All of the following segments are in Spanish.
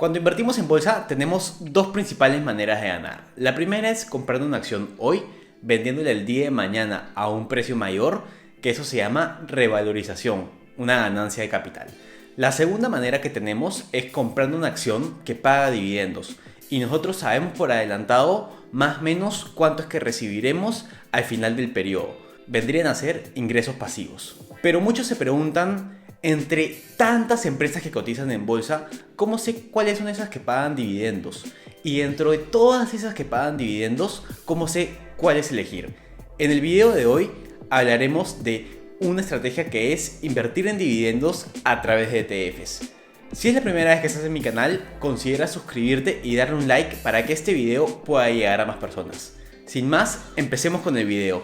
Cuando invertimos en bolsa tenemos dos principales maneras de ganar. La primera es comprando una acción hoy, vendiéndola el día de mañana a un precio mayor, que eso se llama revalorización, una ganancia de capital. La segunda manera que tenemos es comprando una acción que paga dividendos y nosotros sabemos por adelantado más o menos cuánto es que recibiremos al final del periodo. Vendrían a ser ingresos pasivos. Pero muchos se preguntan, entre tantas empresas que cotizan en bolsa, ¿cómo sé cuáles son esas que pagan dividendos? Y dentro de todas esas que pagan dividendos, ¿cómo sé cuáles elegir? En el video de hoy hablaremos de una estrategia que es invertir en dividendos a través de ETFs. Si es la primera vez que estás en mi canal, considera suscribirte y darle un like para que este video pueda llegar a más personas. Sin más, empecemos con el video.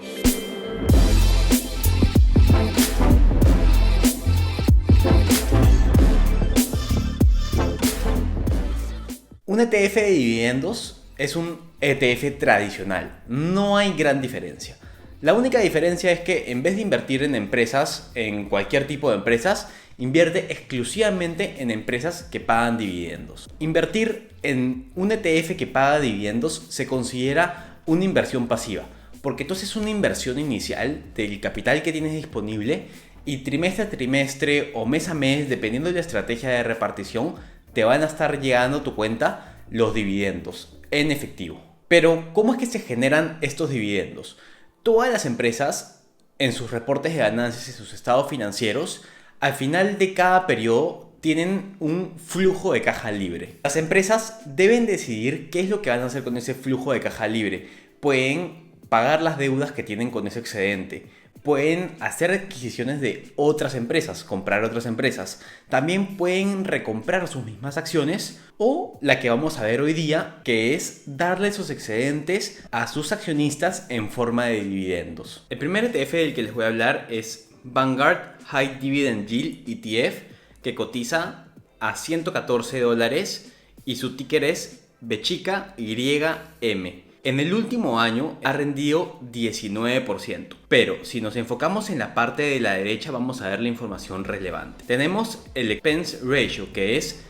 Un ETF de dividendos es un ETF tradicional, no hay gran diferencia. La única diferencia es que en vez de invertir en empresas, en cualquier tipo de empresas, invierte exclusivamente en empresas que pagan dividendos. Invertir en un ETF que paga dividendos se considera una inversión pasiva, porque entonces es una inversión inicial del capital que tienes disponible y trimestre a trimestre o mes a mes, dependiendo de la estrategia de repartición, te van a estar llegando a tu cuenta los dividendos en efectivo. Pero, ¿cómo es que se generan estos dividendos? Todas las empresas, en sus reportes de ganancias y sus estados financieros, al final de cada periodo tienen un flujo de caja libre. Las empresas deben decidir qué es lo que van a hacer con ese flujo de caja libre. Pueden pagar las deudas que tienen con ese excedente. Pueden hacer adquisiciones de otras empresas, comprar otras empresas. También pueden recomprar sus mismas acciones o la que vamos a ver hoy día, que es darle esos excedentes a sus accionistas en forma de dividendos. El primer ETF del que les voy a hablar es Vanguard High Dividend Yield ETF, que cotiza a $114 y su ticker es BYM. En el último año ha rendido 19%, pero si nos enfocamos en la parte de la derecha vamos a ver la información relevante. Tenemos el expense ratio, que es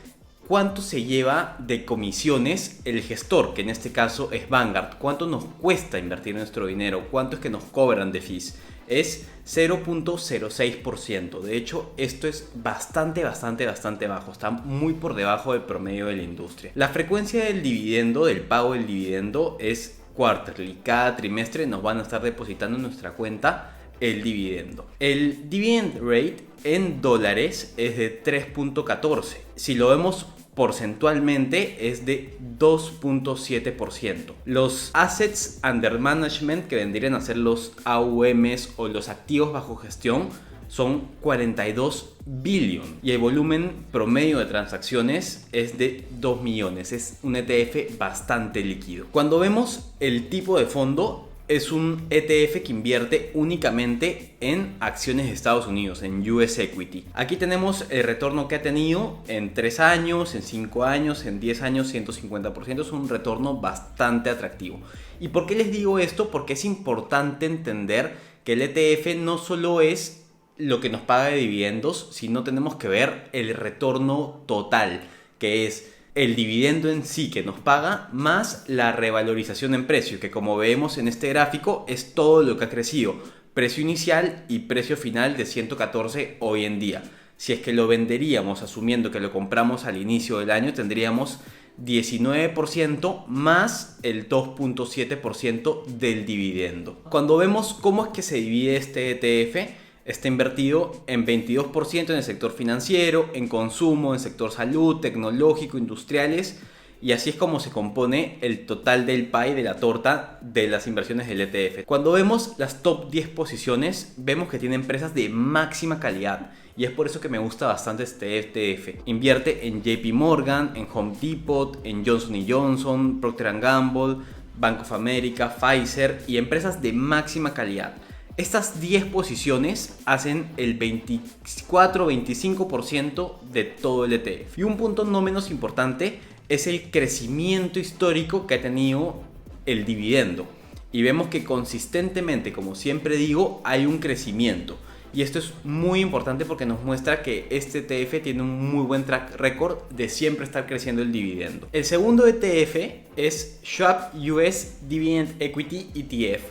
cuánto se lleva de comisiones el gestor, que en este caso es Vanguard. Cuánto nos cuesta invertir nuestro dinero, cuánto es que nos cobran de fees. Es 0.06%. De hecho, esto es bastante bajo. Está muy por debajo del promedio de la industria. La frecuencia del dividendo, del pago del dividendo, es quarterly. Cada trimestre nos van a estar depositando en nuestra cuenta el dividendo. El dividend rate en dólares es de 3.14. Si lo vemos porcentualmente es de 2.7%. Los assets under management, que vendrían a ser los AUMs o los activos bajo gestión, son 42 billion y el volumen promedio de transacciones es de 2 millones. Es un ETF bastante líquido. Cuando vemos el tipo de fondo, es un ETF que invierte únicamente en acciones de Estados Unidos, en US Equity. Aquí tenemos el retorno que ha tenido en 3 años, en 5 años, en 10 años, 150%. Es un retorno bastante atractivo. ¿Y por qué les digo esto? Porque es importante entender que el ETF no solo es lo que nos paga de dividendos, sino tenemos que ver el retorno total, que es el dividendo en sí que nos paga más la revalorización en precio, que como vemos en este gráfico es todo lo que ha crecido. Precio inicial y precio final de 114 hoy en día. Si es que lo venderíamos asumiendo que lo compramos al inicio del año, tendríamos 19% más el 2.7% del dividendo. Cuando vemos cómo es que se divide este ETF, está invertido en 22% en el sector financiero, en consumo, en sector salud, tecnológico, industriales, y así es como se compone el total del pie, de la torta de las inversiones del ETF. Cuando vemos las top 10 posiciones, vemos que tiene empresas de máxima calidad, y es por eso que me gusta bastante este ETF. Invierte en JP Morgan, en Home Depot, en Johnson & Johnson, Procter & Gamble, Bank of America, Pfizer y empresas de máxima calidad. Estas 10 posiciones hacen el 24-25% de todo el ETF. Y un punto no menos importante es el crecimiento histórico que ha tenido el dividendo. Y vemos que consistentemente, como siempre digo, hay un crecimiento. Y esto es muy importante porque nos muestra que este ETF tiene un muy buen track record de siempre estar creciendo el dividendo. El segundo ETF es Schwab US Dividend Equity ETF,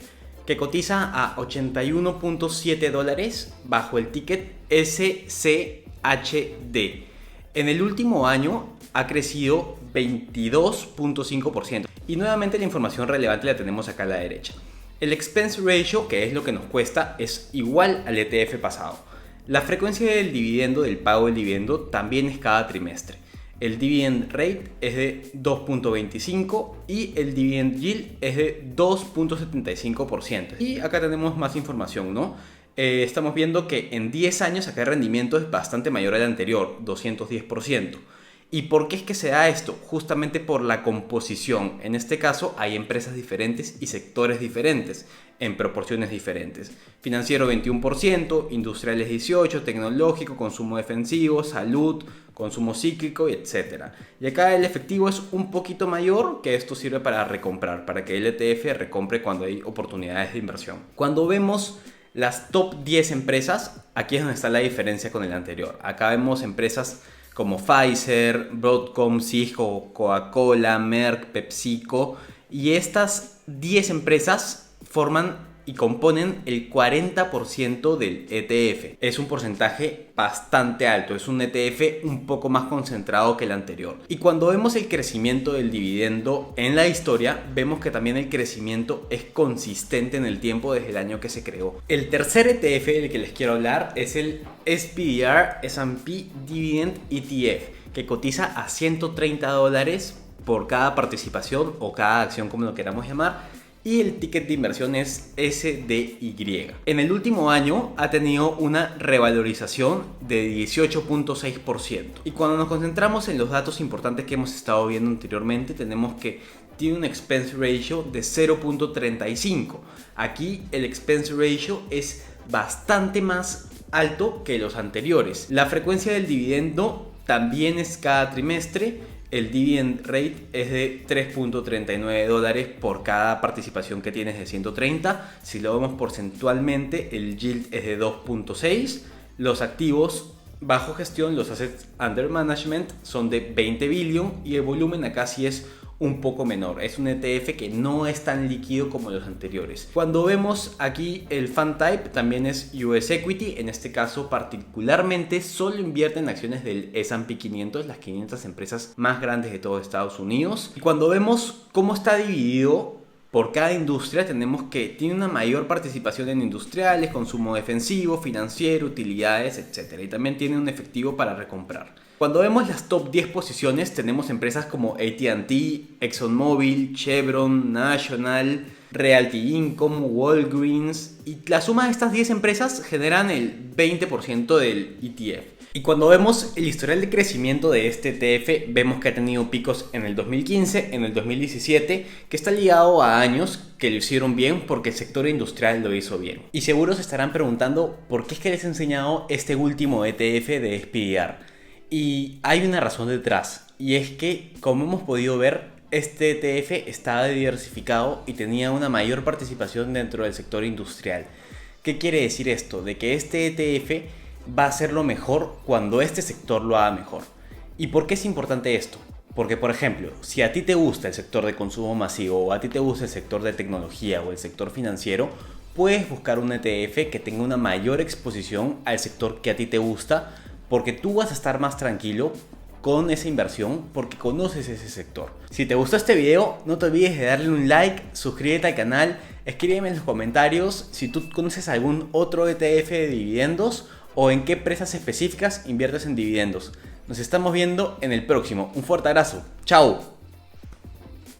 que cotiza a $81.7 bajo el ticket SCHD. En el último año ha crecido 22.5%. Y nuevamente la información relevante la tenemos acá a la derecha. El expense ratio, que es lo que nos cuesta, es igual al ETF pasado. La frecuencia del dividendo, del pago del dividendo, también es cada trimestre. El dividend rate es de 2.25 y el dividend yield es de 2.75%. Y acá tenemos más información, ¿no? Estamos viendo que en 10 años acá el rendimiento es bastante mayor al anterior, 210%. ¿Y por qué es que se da esto? Justamente por la composición. En este caso hay empresas diferentes y sectores diferentes en proporciones diferentes. Financiero 21%, industriales 18%, tecnológico, consumo defensivo, salud, consumo cíclico, etc. Y acá el efectivo es un poquito mayor, que esto sirve para recomprar, para que el ETF recompre cuando hay oportunidades de inversión. Cuando vemos las top 10 empresas, aquí es donde está la diferencia con el anterior. Acá vemos empresas como Pfizer, Broadcom, Cisco, Coca-Cola, Merck, PepsiCo, y estas 10 empresas forman y componen el 40% del ETF. Es un porcentaje bastante alto, es un ETF un poco más concentrado que el anterior. Y cuando vemos el crecimiento del dividendo en la historia, vemos que también el crecimiento es consistente en el tiempo desde el año que se creó. El tercer ETF del que les quiero hablar es el SPDR S&P Dividend ETF, que cotiza a $130 por cada participación o cada acción, como lo queramos llamar. Y el ticket de inversión es SDY. En el último año ha tenido una revalorización de 18.6%. Y cuando nos concentramos en los datos importantes que hemos estado viendo anteriormente, tenemos que tiene un expense ratio de 0.35. Aquí el expense ratio es bastante más alto que los anteriores. La frecuencia del dividendo también es cada trimestre. El dividend rate es de $3.39 por cada participación que tienes de 130. Si lo vemos porcentualmente, el yield es de 2.6. Los activos bajo gestión, los assets under management, son de 20 billion y el volumen acá sí es un poco menor. Es un ETF que no es tan líquido como los anteriores. Cuando vemos aquí el fund type, también es US Equity. En este caso particularmente solo invierte en acciones del S&P 500, las 500 empresas más grandes de todo Estados Unidos. Y cuando vemos cómo está dividido por cada industria, tenemos que tiene una mayor participación en industriales, consumo defensivo, financiero, utilidades, etc. Y también tiene un efectivo para recomprar. Cuando vemos las top 10 posiciones, tenemos empresas como AT&T, ExxonMobil, Chevron, National, Realty Income, Walgreens, y la suma de estas 10 empresas generan el 20% del ETF. Y cuando vemos el historial de crecimiento de este ETF, vemos que ha tenido picos en el 2015, en el 2017, que está ligado a años que lo hicieron bien porque el sector industrial lo hizo bien. Y seguro se estarán preguntando por qué es que les he enseñado este último ETF de SPDR. Y hay una razón detrás, y es que, como hemos podido ver, este ETF estaba diversificado y tenía una mayor participación dentro del sector industrial. ¿Qué quiere decir esto? De que este ETF va a ser lo mejor cuando este sector lo haga mejor. ¿Y por qué es importante esto? Porque, por ejemplo, si a ti te gusta el sector de consumo masivo o a ti te gusta el sector de tecnología o el sector financiero, puedes buscar un ETF que tenga una mayor exposición al sector que a ti te gusta, porque tú vas a estar más tranquilo con esa inversión porque conoces ese sector. Si te gustó este video, no te olvides de darle un like, suscríbete al canal, escríbeme en los comentarios si tú conoces algún otro ETF de dividendos o en qué empresas específicas inviertes en dividendos. Nos estamos viendo en el próximo. Un fuerte abrazo. ¡Chao!